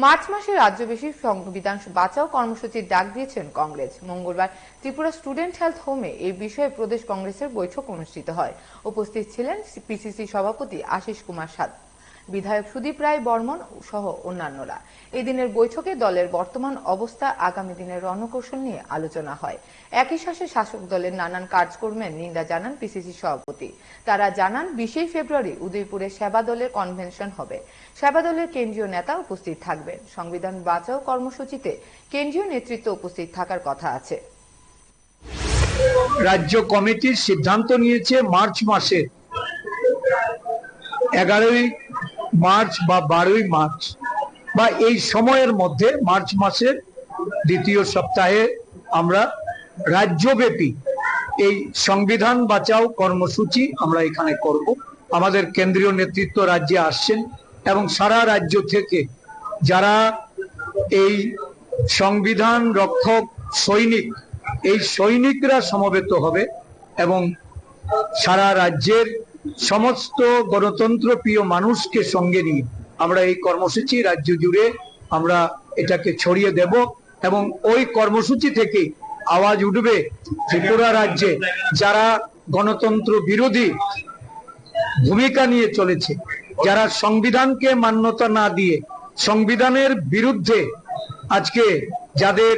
March মাসে রাজ্যব্যাপী সংবিধান বাঁচাও কর্মসূচির ডাক দিয়েছেন কংগ্রেস। মঙ্গলবার ত্রিপুরা স্টুডেন্ট হেলথ হোমে এই বিষয়ে প্রদেশ কংগ্রেসের বৈঠক অনুষ্ঠিত হয়। উপস্থিত ছিলেন পিসিসি সভাপতি আশিস কুমার সাদ, বিধায়ক সুদীপ রায় বর্মন সহ অন্যান্যরা। এই দিনের বৈঠকে দলের বর্তমান অবস্থা, আগামী দিনের রণকৌশল নিয়ে আলোচনা হয়। একই সাথে শাসক দলের নানান কাজকর্মের নিন্দা জানান পিসিসি সভাপতি। তারা জানান 20 ফেব্রুয়ারি উদয়পুরে সেবা দলের কনভেনশন হবে। সেবা দলের কেন্দ্রীয় নেতা উপস্থিত থাকবেন। সংবিধান বাঁচাও কর্মসূচিতে কেন্দ্রীয় নেতৃত্ব উপস্থিত থাকার কথা আছে। রাজ্য কমিটির সিদ্ধান্ত নিয়েছে মার্চ মাসে 11ই মার্চ বা 12ই মার্চ বা এই সময়ের মধ্যে, মার্চ মাসের দ্বিতীয় সপ্তাহে আমরা রাজ্যব্যাপী এই সংবিধান বাঁচাও কর্মসূচি আমরা এখানে করব। আমাদের কেন্দ্রীয় নেতৃত্ব রাজ্যে আসছেন এবং সারা রাজ্য থেকে যারা এই সংবিধান রক্ষক সৈনিক, এই সৈনিকরা সমবেত হবে এবং সারা রাজ্যের সমস্ত গণতন্ত্র প্রিয় মানুষকে সঙ্গে নিয়ে আমরা এই কর্মসূচি রাজ্য জুড়ে আমরা এটাকে ছড়িয়ে দেব এবং ওই কর্মসূচি থেকে আওয়াজ উঠবে ত্রিপুরা রাজ্যে যারা গণতন্ত্র বিরোধী ভূমিকা নিয়ে চলেছে, যারা সংবিধানকে মান্যতা না দিয়ে সংবিধানের বিরুদ্ধে আজকে যাদের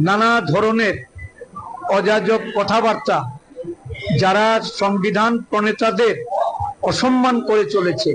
নানা ধরনের অযাচক কথাবার্তা, যারা সংবিধান প্রণেতাদের অসম্মান করে চলেছে,